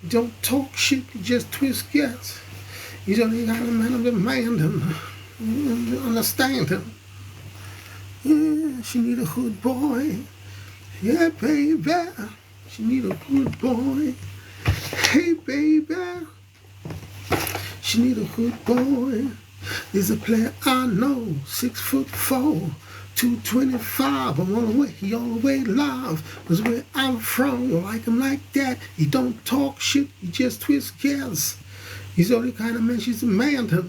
Don't talk shit, you just twist gas. You don't even got a man of demand him. Understand him. Yeah, she need a hood boy. Yeah, baby. She need a good boy. Hey, baby. She need a good boy. There's a player I know, 6'4", 225. I'm on the way, he all the way live. Cause where I'm from, you like him like that. He don't talk shit, he just twist gas. He's the only kind of man she's a man to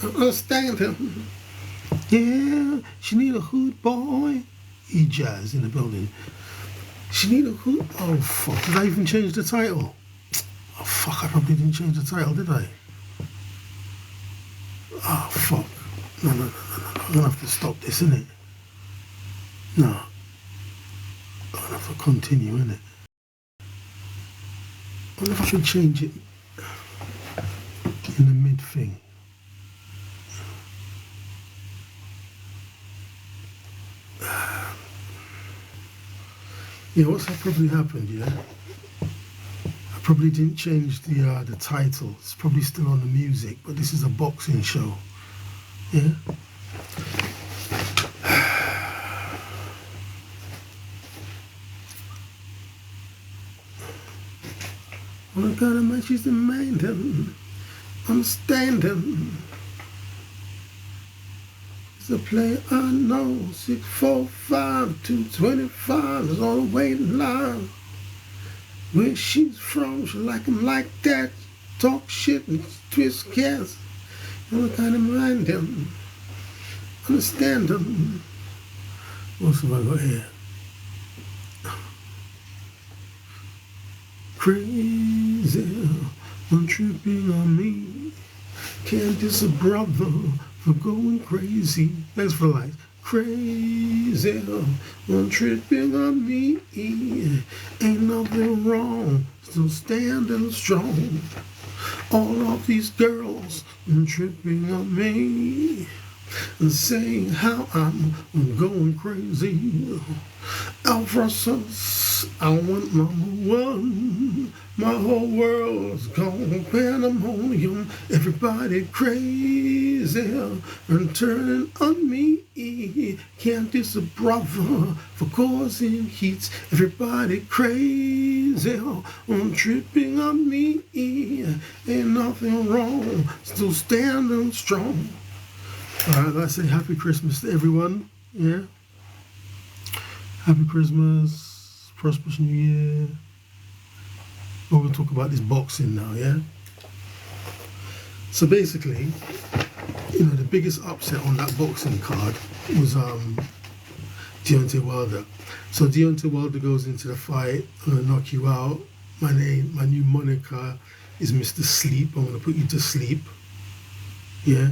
understand him. Yeah, she need a hood boy. E-Jazz in the building. She need a hood. Oh fuck! Did I even change the title? Oh fuck! I probably didn't change the title, did I? Oh fuck! No. I'm gonna have to stop this, innit? No. I'm gonna have to continue, innit? I wonder if I can change it in the mid thing. Yeah, what's probably happened, yeah? I probably didn't change the title. It's probably still on the music, but this is a boxing show. Yeah? Well, I gotta make she's the man him. Understand him. He's a player I know, 6'4", 225 is on the way in line. Where she's from, she like him like that. Talk shit and twist gas. You know, kind of mind him. Understand him. What else have I got here? Crazy, I'm tripping on me. Can't diss a brother for going crazy. Thanks for the lights. Crazy, I'm tripping on me. Ain't nothing wrong, still standing strong. All of these girls tripping on me and saying how I'm going crazy. Alphonsus, I want #1. My whole world's gone pandemonium. Everybody crazy and turning on me. Can't diss a brother for causing heats. Everybody crazy on tripping on me. Ain't nothing wrong, still standing strong. Alright, let's say Happy Christmas to everyone. Yeah. Happy Christmas, prosperous New Year. We're going to talk about this boxing now, yeah? So basically, you know, the biggest upset on that boxing card was Deontay Wilder. So Deontay Wilder goes into the fight, I'm going to knock you out. My new moniker is Mr. Sleep. I'm going to put you to sleep. Yeah?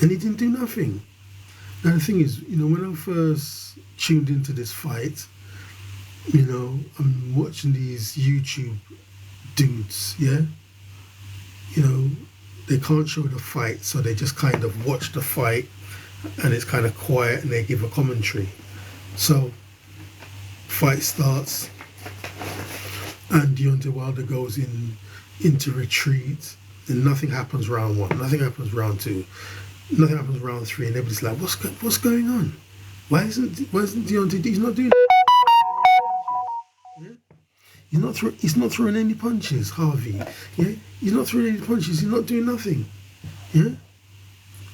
And he didn't do nothing. Now the thing is, you know, when I first tuned into this fight, you know, I'm watching these YouTube dudes, yeah? You know, they can't show the fight, so they just kind of watch the fight and it's kind of quiet and they give a commentary. So, fight starts and Deontay Wilder goes into retreat and nothing happens round 1, nothing happens round 2. Nothing happens round 3, and everybody's like, "What's going on? Why isn't Deontay? He's not doing. Yeah? He's not throwing any punches, Harvey. Yeah, he's not throwing any punches. He's not doing nothing. Yeah,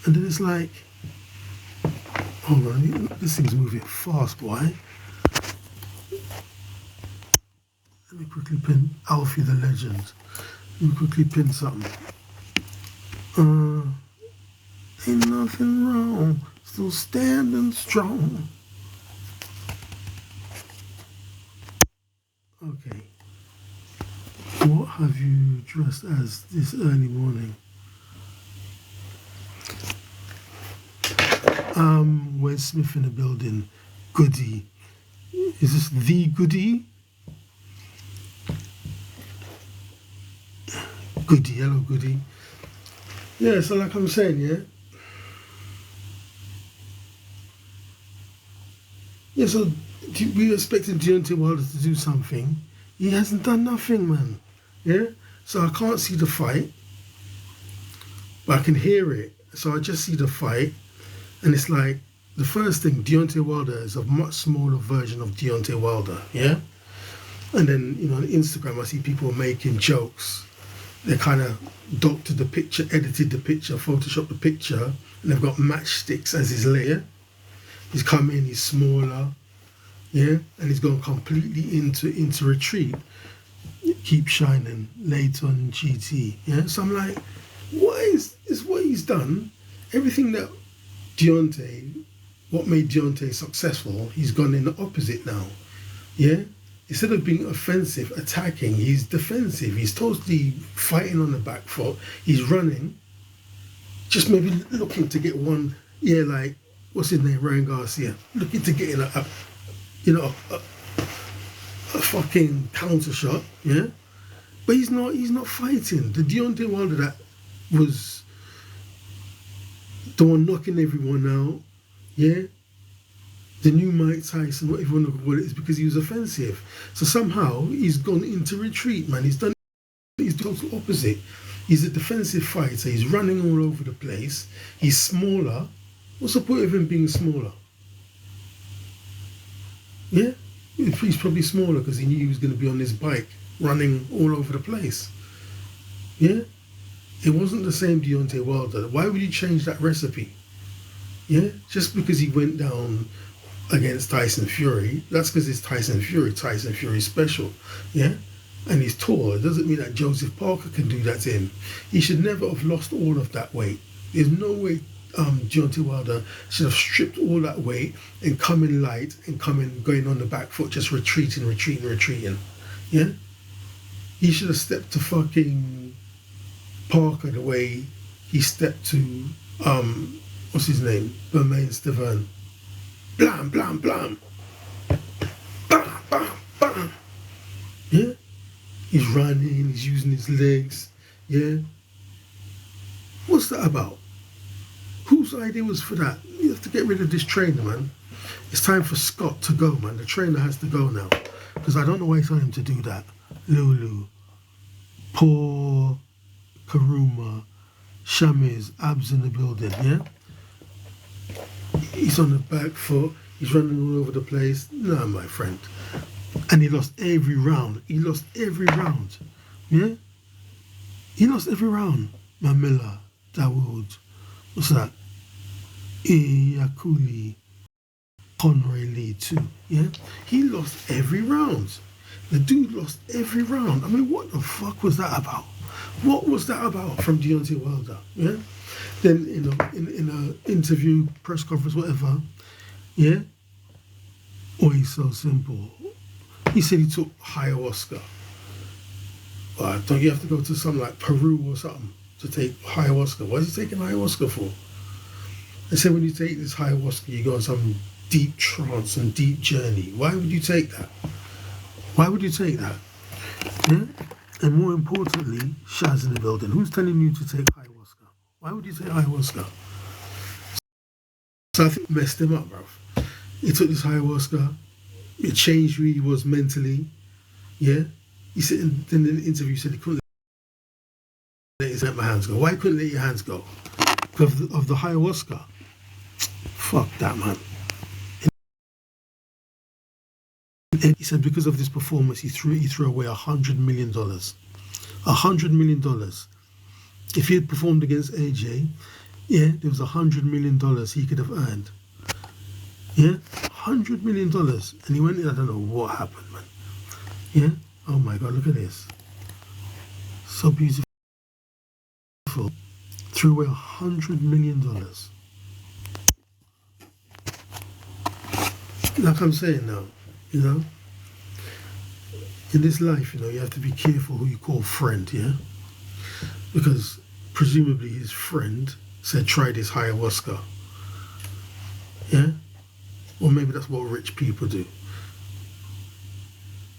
and then it's like, hold on, this thing's moving fast, boy. Let me quickly pin Alfie the Legend. Let me quickly pin something. Ain't nothing wrong, still standing strong. Okay. What have you dressed as this early morning? Where's Smith in the building? Goody. Is this the Goody? Goody, hello Goody. Yeah, so like I'm saying, yeah? Yeah, so we expected Deontay Wilder to do something. He hasn't done nothing, man. Yeah? So I can't see the fight, but I can hear it. So I just see the fight, and it's like, the first thing, Deontay Wilder is a much smaller version of Deontay Wilder, yeah? And then, on Instagram, I see people making jokes. They kind of doctored the picture, edited the picture, photoshopped the picture, and they've got matchsticks as his layer. He's come in, he's smaller, yeah? And he's gone completely into retreat. Keep shining, later on GT, yeah? So I'm like, what is what he's done? Everything that what made Deontay successful, he's gone in the opposite now, yeah? Instead of being offensive, attacking, he's defensive. He's totally fighting on the back foot. He's running, just maybe looking to get one, like, what's his name, Ryan Garcia, looking to get in a fucking counter shot, yeah? But he's not fighting. The Deontay Wilder that was the one knocking everyone out, yeah? The new Mike Tyson, whatever you want to call it, is because he was offensive. So somehow he's gone into retreat, man. He's total opposite. He's a defensive fighter. He's running all over the place. He's smaller. What's the point of him being smaller? Yeah? He's probably smaller because he knew he was going to be on his bike, running all over the place. Yeah? It wasn't the same Deontay Wilder. Why would you change that recipe? Yeah? Just because he went down against Tyson Fury, that's because it's Tyson Fury special, yeah? And he's tall. It doesn't mean that Joseph Parker can do that to him. He should never have lost all of that weight. There's no way Deontay Wilder should have stripped all that weight and come in light and going on the back foot, just retreating, yeah? He should have stepped to fucking Parker the way he stepped to, what's his name? Bermane Stiverne. Blam, blam, blam. Bam, bam, bam. Yeah? He's running, he's using his legs. Yeah? What's that about? Whose idea was for that? You have to get rid of this trainer, man. It's time for Scott to go, man. The trainer has to go now. Because I don't know why he's telling him to do that. Lulu. Poor Karuma. Shamiz. Abs in the building, yeah? He's on the back foot. He's running all over the place. No, my friend. And he lost every round. Yeah? He lost every round. Mamela, Dawood. What's that? Yakuli. Conroy Lee too. Yeah? He lost every round. The dude lost every round. I mean, what the fuck was that about? What was that about from Deontay Wilder? Yeah? Then in a interview, press conference, whatever, yeah? Oh, he's so simple. He said he took ayahuasca. Don't you have to go to some like Peru or something to take ayahuasca? What is he taking ayahuasca for? They said when you take this ayahuasca, you go on some deep trance and deep journey. Why would you take that? Yeah? And more importantly, Shaz in the building. Who's telling you to take ayahuasca? Why would you take ayahuasca? So I think it messed him up, bruv. He took this ayahuasca. It changed who he was mentally. Yeah? He said in the interview, he said he couldn't let my hands go. Why couldn't let your hands go? Because of the ayahuasca. Fuck that, man. And he said because of this performance, he threw away $100 million. $100 million. If he had performed against AJ, yeah, there was $100 million he could have earned. Yeah, $100 million. And he went in, I don't know what happened, man. Yeah? Oh my God, look at this. So beautiful. Threw away $100 million. Like I'm saying now, you know, in this life, you know, you have to be careful who you call friend, yeah? Because presumably his friend said, try this ayahuasca. Yeah? Or maybe that's what rich people do.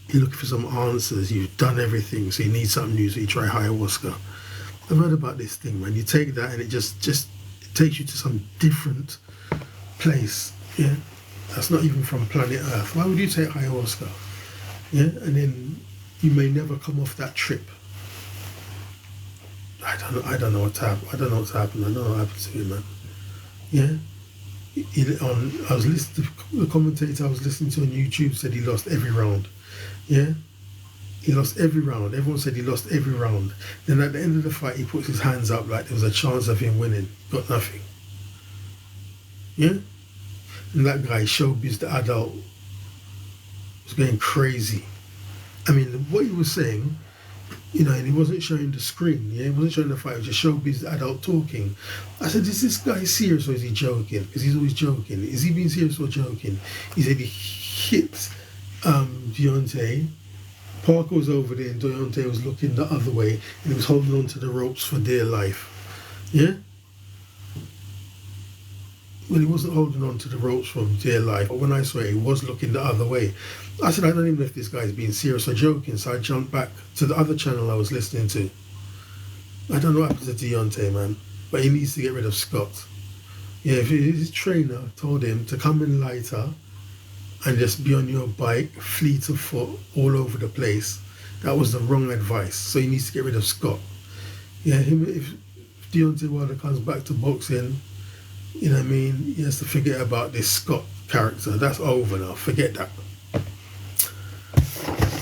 You're looking for some answers, you've done everything, so you need something new, so you try ayahuasca. I've heard about this thing, man. You take that and it just it takes you to some different place, yeah? That's not even from planet Earth. Why would you take ayahuasca? Yeah? And then you may never come off that trip. I don't know what's happened. I don't know what's happened. I don't know what happened to him, man. Yeah. I was listening to the commentator I was listening to on YouTube said he lost every round. Yeah. He lost every round. Everyone said he lost every round. Then at the end of the fight, he puts his hands up like there was a chance of him winning. Got nothing. Yeah? And that guy, Showbiz the adult, was going crazy. I mean, what he was saying, and he wasn't showing the screen, yeah? He wasn't showing the fight, it was just Showbiz the adult talking. I said, is this guy serious or is he joking? Because he's always joking. Is he being serious or joking? He said he hit Deontay. Parker was over there and Deontay was looking the other way and he was holding on to the ropes for dear life. Yeah? Well, he wasn't holding on to the ropes for dear life, but when I saw it, he was looking the other way. I said, I don't even know if this guy's being serious or joking, so I jumped back to the other channel I was listening to. I don't know what happened to Deontay, man, but he needs to get rid of Scott. Yeah, if his trainer told him to come in lighter and just be on your bike, fleet of foot, all over the place, that was the wrong advice. So he needs to get rid of Scott. Yeah, if Deontay Wilder comes back to boxing, you know what I mean, he has to forget about this Scott character. That's over now. Forget that.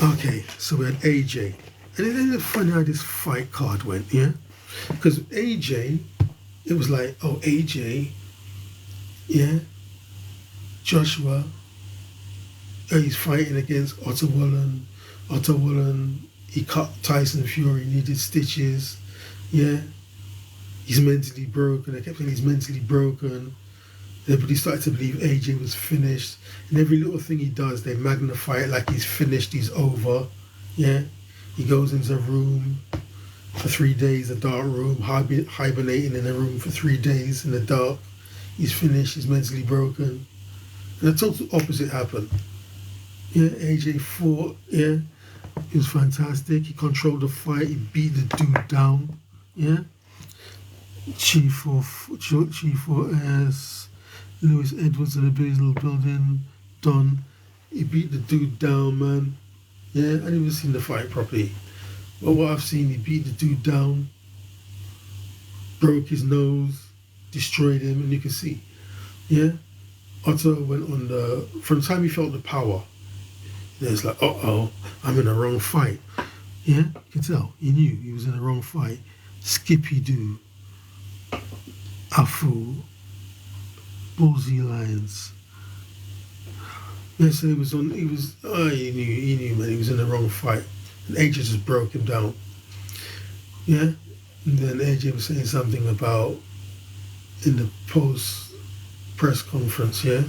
Okay, so we had AJ. And it's funny how this fight card went, yeah? Because AJ, it was like, oh, AJ, yeah, Joshua, he's fighting against Otto Wallin. Otto Wallin, he cut Tyson Fury, needed stitches, yeah? He's mentally broken. I kept saying he's mentally broken. Everybody started to believe AJ was finished. And every little thing he does, they magnify it like he's finished, he's over. Yeah? He goes into a room for 3 days, a dark room, hibernating in a room for 3 days in the dark. He's finished, he's mentally broken. And the total opposite happened. Yeah, AJ fought, yeah. He was fantastic. He controlled the fight. He beat the dude down. Yeah? Chief of Lewis Edwards in the Basel building, Don. He beat the dude down, man. Yeah, I never seen the fight properly. But what I've seen, he beat the dude down, broke his nose, destroyed him, and you can see. Yeah? Otto went on from the time he felt the power, it's like, uh-oh, I'm in the wrong fight. Yeah? You can tell. He knew he was in the wrong fight. Skippy Doo. Afu, Ballsy Lions. Yeah, so he knew, man, he was in the wrong fight. And AJ just broke him down. Yeah? And then AJ was saying something about, in the post press conference, yeah?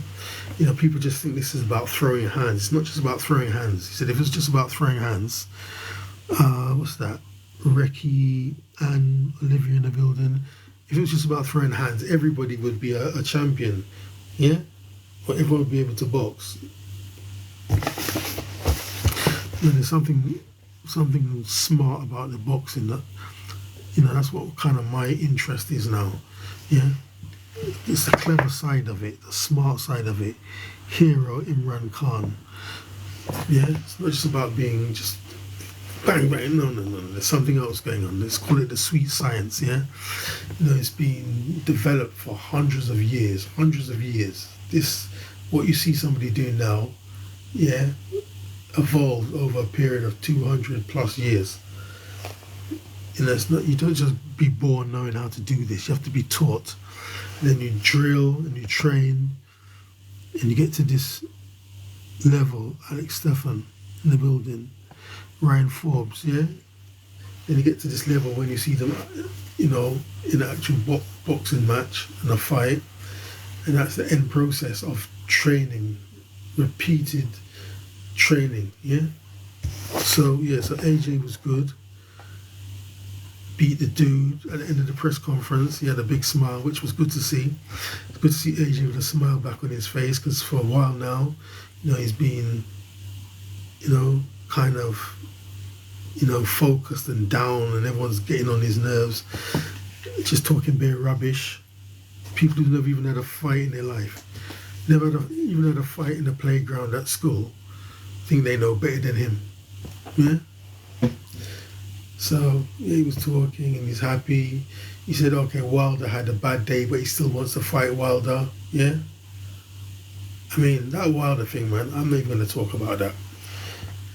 People just think this is about throwing hands. It's not just about throwing hands. He said if it was just about throwing hands, what's that? Reki and Olivia in the building. If it was just about throwing hands, everybody would be a champion, yeah? Or everyone would be able to box. And there's something smart about the boxing that, that's what kind of my interest is now, yeah? It's the clever side of it, the smart side of it. Hero Imran Khan, yeah? It's not just about being just bang, bang, no, there's something else going on. Let's call it the sweet science, yeah? It's been developed for hundreds of years. This, what you see somebody doing now, yeah, evolved over a period of 200 plus years. It's not, you don't just be born knowing how to do this. You have to be taught. And then you drill and you train and you get to this level. Alex Stefan in the building. Ryan Forbes, yeah? Then you get to this level when you see them, in an actual boxing match and a fight. And that's the end process of training, repeated training, yeah? So AJ was good. Beat the dude at the end of the press conference. He had a big smile, which was good to see. It's good to see AJ with a smile back on his face because for a while now, he's been, kind of, focused and down, and everyone's getting on his nerves, just talking bare rubbish. People who've never even had a fight in their life, never even had a fight in the playground at school, think they know better than him. Yeah? So he was talking and he's happy. He said, okay, Wilder had a bad day, but he still wants to fight Wilder. Yeah. I mean, that Wilder thing, man, I'm not even going to talk about that.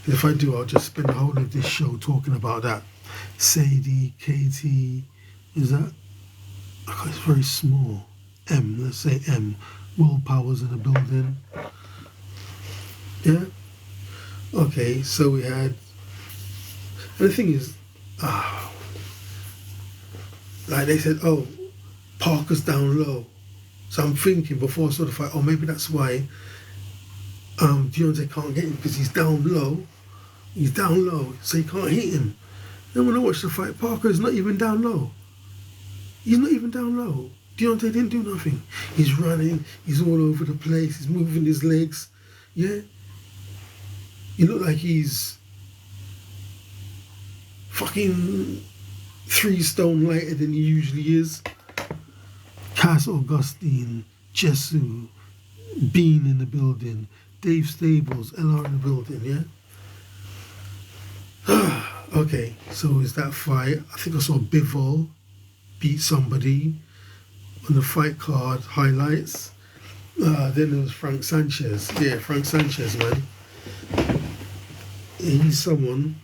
If I do, I'll just spend the whole of this show talking about that. Sadie, Katie, is that? Oh, it's very small. M, let's say M. Willpower's in the building. Yeah? Okay, so we had. And the thing is, like they said, oh, Parker's down low. So I'm thinking before I saw the fight, oh, maybe that's why Deontay can't get him because he's down low. He's down low, so he can't hit him. Then when I watched the fight, Parker is not even down low. He's not even down low. Deontay didn't do nothing. He's running. He's all over the place. He's moving his legs. Yeah. He looked like he's fucking 3 stone lighter than he usually is. Cass Augustine, Jesu, Bean in the building, Dave Stables, LR in the building, yeah? Okay, so is that fight? I think I saw Bivol beat somebody on the fight card highlights. Then there was Frank Sanchez. Yeah, Frank Sanchez, man. He's someone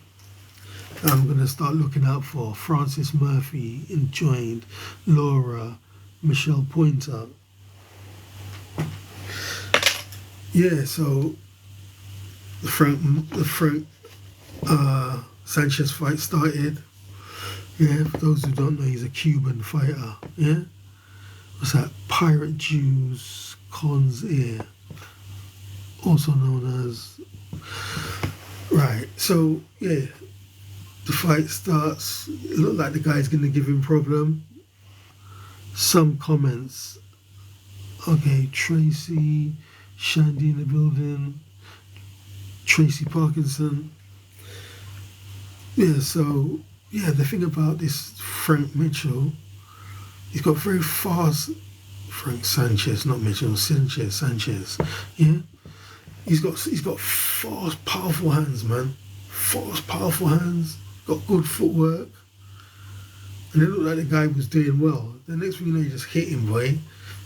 I'm going to start looking out for. Francis Murphy joined, Laura, Michelle Pointer. Yeah, so the Frank Sanchez fight started. Yeah, for those who don't know, he's a Cuban fighter. Yeah, what's that? Pirate Jews Con's Ear, also known as. Right. So yeah, the fight starts. It looked like the guy's going to give him problem. Some comments. Okay, Tracy, Shandy in the building. Tracy Parkinson. Yeah, so, yeah, the thing about this Frank Mitchell, he's got very fast, Frank Sanchez, not Mitchell, Sanchez, yeah? He's got fast, powerful hands, man. Fast, powerful hands, got good footwork. And it looked like the guy was doing well. The next thing you know, he just hit him, boy. And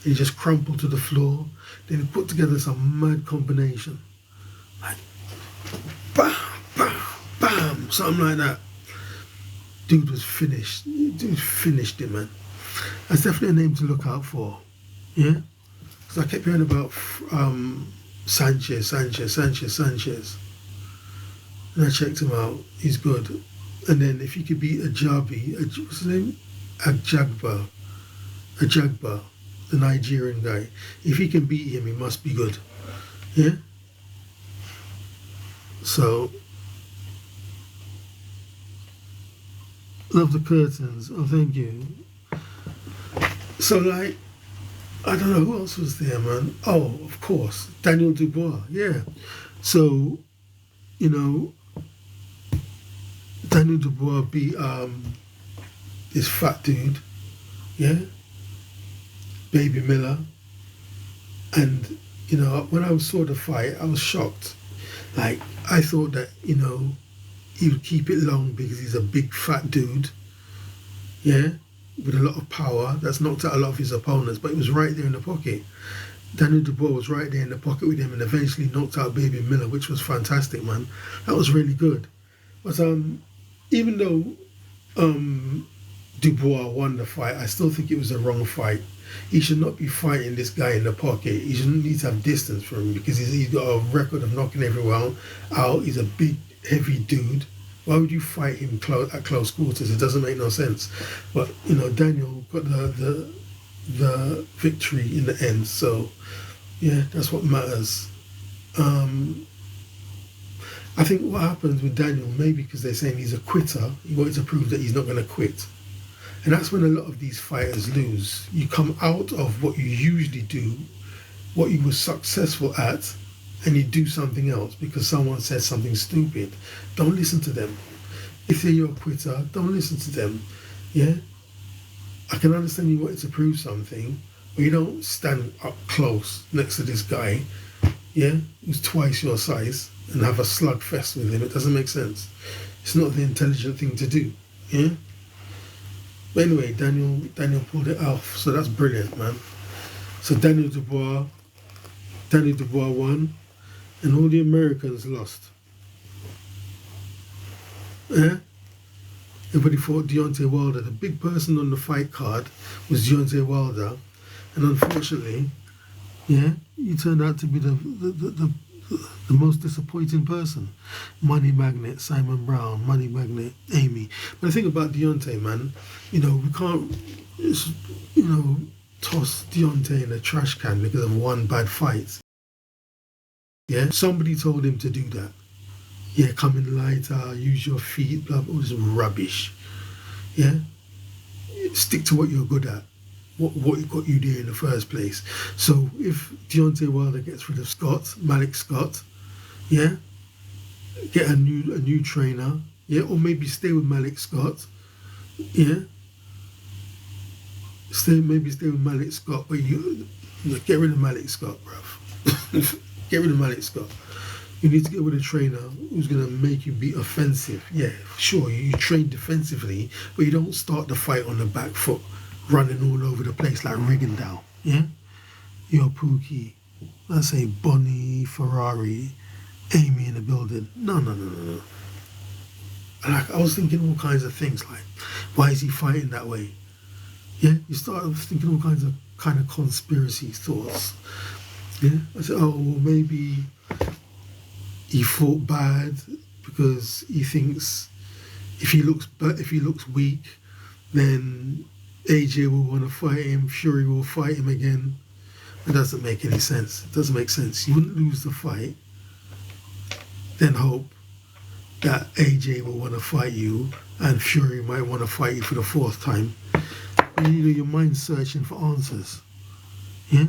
he just crumpled to the floor. Then he put together some mad combination. Like, bam, bam, bam, something like that. Dude was finished. Dude finished it, man. That's definitely a name to look out for. Yeah? Because I kept hearing about Sanchez. And I checked him out. He's good. And then if he could beat Ajabi, what's his name? Ajagba, the Nigerian guy. If he can beat him, he must be good. Yeah? So, love the curtains. Oh, thank you. So, like, I don't know who else was there, man. Oh, of course, Daniel Dubois. Yeah. So, you know, Daniel Dubois beat this fat dude. Yeah. Baby Miller. And, you know, when I saw the fight, I was shocked. Like, I thought that, you know, he would keep it long because he's a big fat dude, yeah, with a lot of power that's knocked out a lot of his opponents, but he was right there in the pocket. Daniel Dubois was right there in the pocket with him and eventually knocked out Baby Miller, which was fantastic, man. That was really good. But even though Dubois won the fight, I still think it was a wrong fight. He should not be fighting this guy in the pocket. He shouldn't need to have distance from him because he's got a record of knocking everyone out. He's a big, heavy dude. Why would you fight him at close quarters? It doesn't make no sense. But, you know, Daniel got the victory in the end. So, yeah, that's what matters. I think what happens with Daniel, maybe because they're saying he's a quitter, he wanted to prove that he's not going to quit. And that's when a lot of these fighters lose. You come out of what you usually do, what you were successful at, and you do something else because someone said something stupid. Don't listen to them. If they're your quitter, don't listen to them. Yeah? I can understand you wanted to prove something, but you don't stand up close next to this guy, yeah, who's twice your size, and have a slugfest with him. It doesn't make sense. It's not the intelligent thing to do. Yeah. But anyway, Daniel pulled it off, so that's brilliant, man. So Daniel Dubois won, and all the Americans lost. Yeah. Everybody fought Deontay Wilder. The big person on the fight card was Deontay Wilder, and unfortunately, yeah, he turned out to be the most disappointing person. Money Magnet, Simon Brown, Money Magnet, Amy. But the thing about Deontay, man, we can't, toss Deontay in a trash can because of one bad fight. Yeah, somebody told him to do that. Yeah, come in lighter, use your feet, blah, blah, all this rubbish. Yeah? Stick to what you're good at. What got you there in the first place. So if Deontay Wilder gets rid of Malik Scott, yeah, get a new trainer, yeah, or maybe stay with Malik Scott, yeah, stay with Malik Scott, but you get rid of Malik Scott, bruv. Get rid of Malik Scott. You need to get with a trainer who's going to make you be offensive. Yeah, sure, you train defensively, but you don't start the fight on the back foot, running all over the place like Rigondeaux. Yeah? Yo, Pookie, let's say Bonnie, Ferrari, Amy in the building. No. Like, I was thinking all kinds of things, like, why is he fighting that way? Yeah? You start thinking all kinds of conspiracy thoughts. Yeah? I said, oh, well, maybe he fought bad because he thinks if he looks weak, then AJ will want to fight him, Fury will fight him again. It doesn't make any sense. It doesn't make sense. You wouldn't lose the fight, then hope that AJ will want to fight you and Fury might want to fight you for the fourth time. And your mind's searching for answers. Yeah?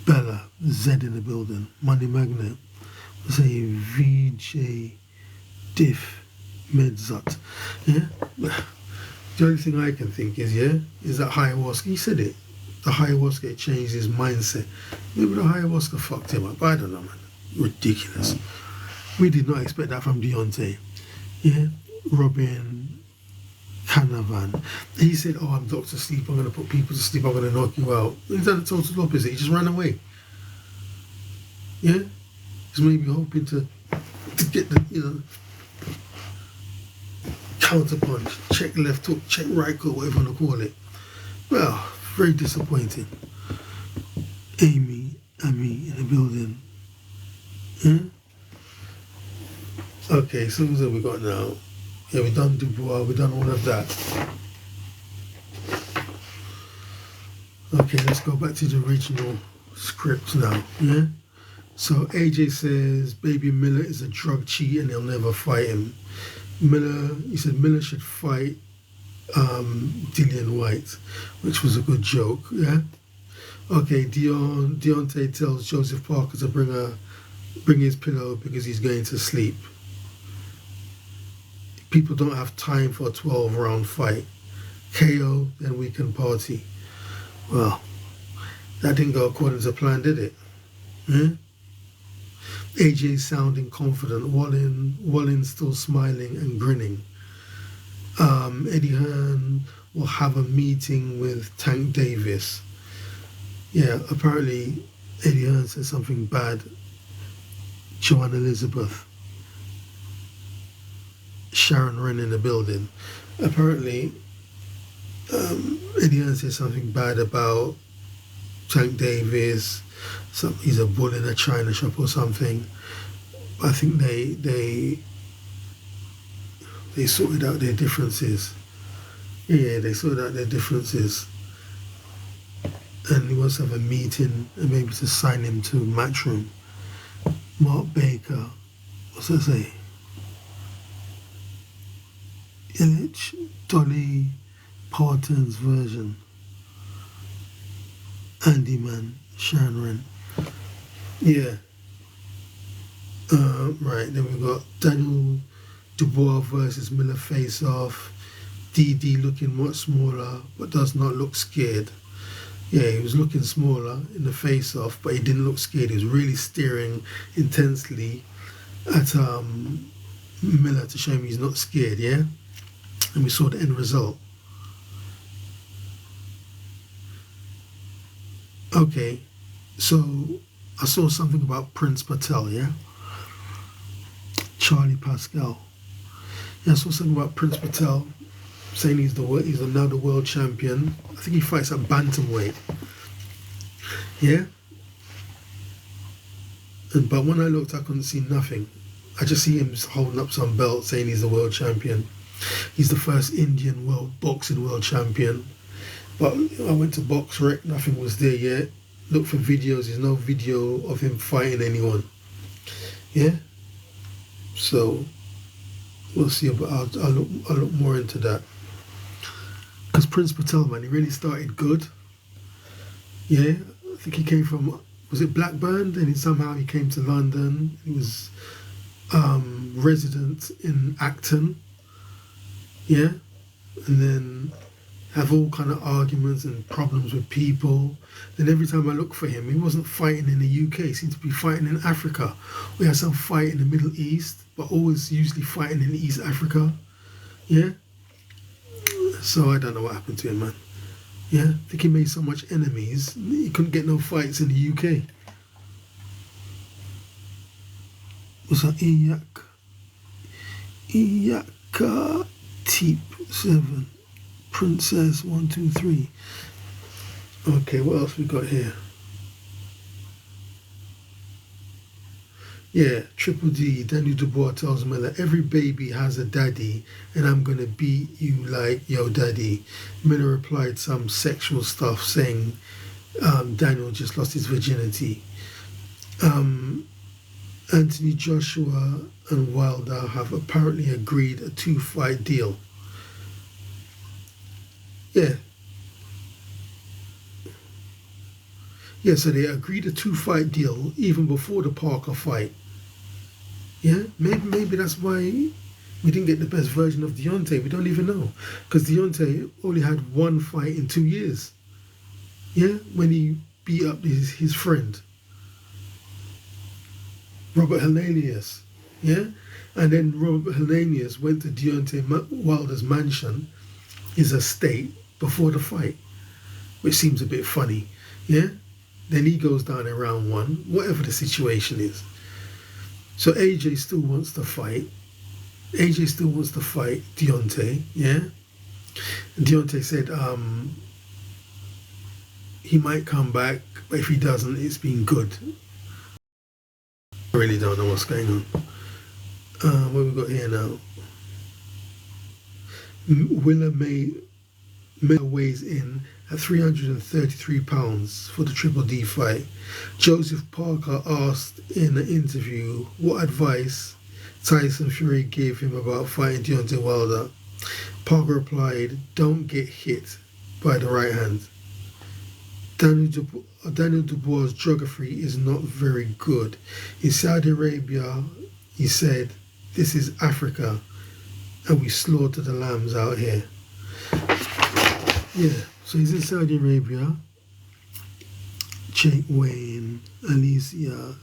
Bella, Z in the building, Money Magnet, say VJ Diff Medzot. Yeah? The only thing I can think is that ayahuasca, he said it, the ayahuasca changed his mindset. Maybe the ayahuasca fucked him up. I don't know, man. Ridiculous. We did not expect that from Deontay. Yeah? Robin Canavan. He said, oh, I'm Dr. Sleep, I'm going to put people to sleep, I'm going to knock you out. He's done the total opposite. He just ran away. Yeah? He's maybe hoping to get the, counter punch, check left hook, check right hook, whatever you want to call it. Well, very disappointing. Amy in the building. Yeah? Okay, so who's that we got now? Yeah, we've done Dubois, we've done all of that. Okay, let's go back to the original script now, yeah? So AJ says Baby Miller is a drug cheat and he'll never fight him. He said Miller should fight Dillian White, which was a good joke, yeah? Okay, Deontay tells Joseph Parker to bring his pillow because he's going to sleep. People don't have time for a 12-round fight. KO, then we can party. Well, that didn't go according to plan, did it? AJ sounding confident, Wallin still smiling and grinning. Eddie Hearn will have a meeting with Tank Davis. Yeah, apparently Eddie Hearn said something bad. Joanne Elizabeth. Sharon Wren in the building. Apparently, Eddie Hearn said something bad about Tank Davis. He's a bull in a china shop or something. I think they sorted out their differences. Yeah, they sorted out their differences. And he wants to have a meeting and maybe to sign him to Matchroom. Mark Baker, what's that say? Illich, Dolly Parton's version. Andy Man, Sharon Wren. Yeah. Right, then we've got Daniel Dubois versus Miller face-off. DD looking much smaller, but does not look scared. Yeah, he was looking smaller in the face-off, but he didn't look scared. He was really staring intensely at Miller to show him he's not scared, yeah? and we saw the end result. Okay, so I saw something about Prince Patel, yeah? Charlie Pascal. Yeah, I saw something about Prince Patel saying he's now the world champion. I think he fights at bantamweight. Yeah? But when I looked, I couldn't see nothing. I just see him holding up some belt saying he's the world champion. He's the first Indian boxing world champion. But I went to BoxRec, nothing was there yet. Look for videos, there's no video of him fighting anyone. Yeah? So, we'll see, but I'll look more into that. Because Prince Patel, man, he really started good. Yeah? I think he came from, was it Blackburn? Then somehow he came to London. He was resident in Acton. Yeah? And then have all kind of arguments and problems with people. Then every time I look for him, he wasn't fighting in the UK. He seemed to be fighting in Africa. We had some fight in the Middle East, but always usually fighting in East Africa. Yeah? So I don't know what happened to him, man. Yeah? I think he made so much enemies, he couldn't get no fights in the UK. Was that Iyaka Teep 7. Princess 1, 2, 3. Okay, what else we got here? Yeah, Triple D, Daniel Dubois tells Miller, every baby has a daddy and I'm gonna beat you like yo daddy. Miller replied some sexual stuff saying Daniel just lost his virginity. Anthony Joshua and Wilder have apparently agreed a 2-fight deal. Yeah. Yeah, so they agreed a 2-fight deal even before the Parker fight. Yeah, maybe that's why we didn't get the best version of Deontay. We don't even know. Because Deontay only had 1 fight in 2 years. Yeah, when he beat up his friend, Robert Helenius. Yeah, and then Robert Helenius went to Deontay Wilder's mansion, his estate, before the fight, which seems a bit funny. Yeah, then he goes down in round 1, whatever the situation is. So AJ still wants to fight. AJ still wants to fight Deontay, yeah? And Deontay said he might come back, but if he doesn't, it's been good. I really don't know what's going on. What have we got here now? Willa Miller weighs in at 333 pounds for the Triple D fight. Joseph Parker asked in an interview what advice Tyson Fury gave him about fighting Deontay Wilder. Parker replied, don't get hit by the right hand. Daniel Dubois' geography is not very good. In Saudi Arabia, he said, this is Africa and we slaughter the lambs out here. Yeah, so he's in Saudi Arabia. Jake Wayne, Alicia,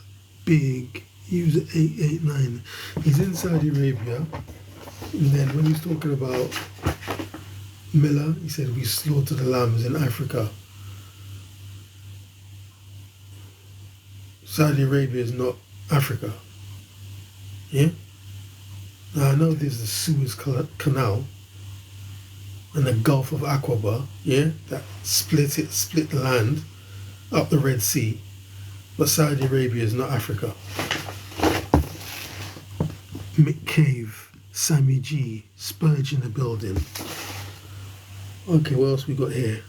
Big, user 889. He's in Saudi Arabia. And then when he's talking about Miller, he said we slaughter the lambs in Africa. Saudi Arabia is not Africa. Yeah? Now I know there's the Suez Canal and the Gulf of Aqaba, yeah, that split the land up the Red Sea. But Saudi Arabia is not Africa. Mick Cave, Sammy G, Spurge in the building. Okay, what else we got here?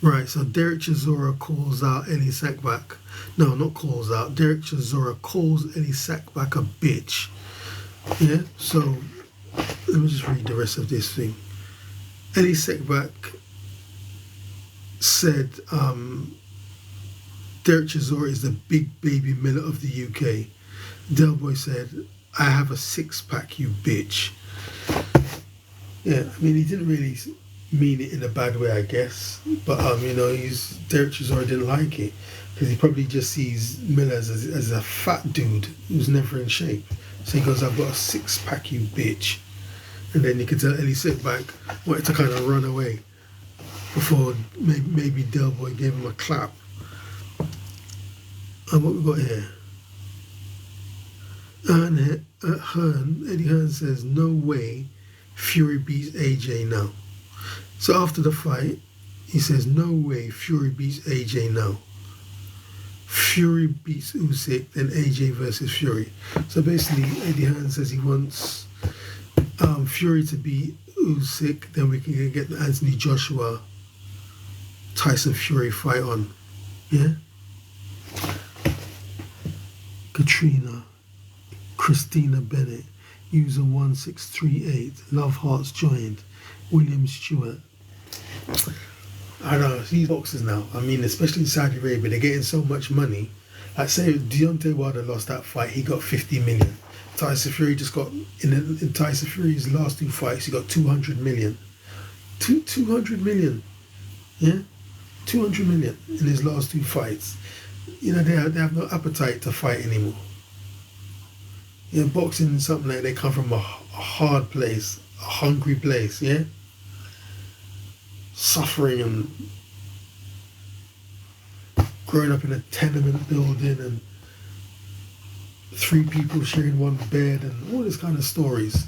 Right, so Derek Chisora calls out Ellie Sackback. No, not calls out. Derek Chisora calls Ellie Sackback a bitch. Yeah, so let me just read the rest of this thing. Ellie Sackback said Derek Chisora is the big baby Miller of the UK. Del Boy said, I have a 6-pack, you bitch. Yeah, I mean, he didn't really mean it in a bad way, I guess. But, Derek Chisora didn't like it because he probably just sees Miller as a fat dude who's never in shape. So he goes, I've got a 6-pack, you bitch. and then you could tell Ellie Sickback wanted to kind of run away before maybe Del Boy gave him a clap. And what we got here? Eddie Hearn says, no way Fury beats AJ now. So after the fight, he says, no way Fury beats AJ now. Fury beats Usyk, then AJ versus Fury. So basically, Eddie Hearn says he wants Fury to beat Usyk, then we can get the Anthony Joshua Tyson Fury fight on. Yeah? Christina Bennett, user 1638, Love Hearts joined, William Stewart. I don't know, these boxers now, I mean, especially in Saudi Arabia, they're getting so much money. Like, say, Deontay Wilder lost that fight, he got 50 million. Tyson Fury just got, in Tyson Fury's last 2 fights, he got 200 million. 200 million, yeah? 200 million in his last 2 fights. You know, they have no appetite to fight anymore. Yeah, boxing is something like they come from a hard place, a hungry place, yeah? Suffering and growing up in a tenement building and 3 people sharing 1 bed and all this kind of stories.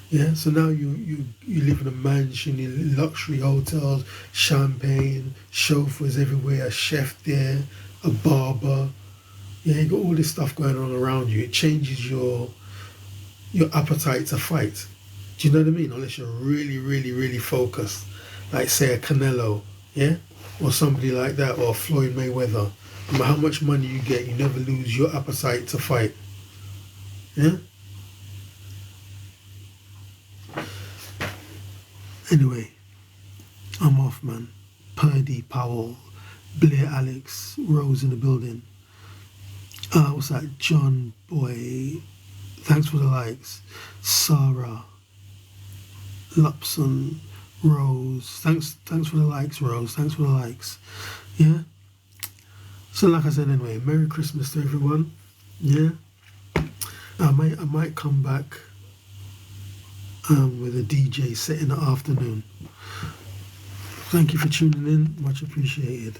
Yeah, so now you live in a mansion, in luxury hotels, champagne, chauffeurs everywhere, a chef there, a barber. Yeah, you got all this stuff going on around you. It changes your appetite to fight. Do you know what I mean? Unless you're really, really, really focused. Like, say, a Canelo, yeah? Or somebody like that, or Floyd Mayweather. No matter how much money you get, you never lose your appetite to fight. Yeah? Anyway, I'm off, man. Purdy, Powell, Blair, Alex, Rose in the building. What's that? John Boy. Thanks for the likes. Sarah, Lupson, Rose. Thanks for the likes, Rose. Thanks for the likes. Yeah? So like I said anyway, Merry Christmas to everyone. Yeah? I might come back with a DJ set in the afternoon. Thank you for tuning in. Much appreciated.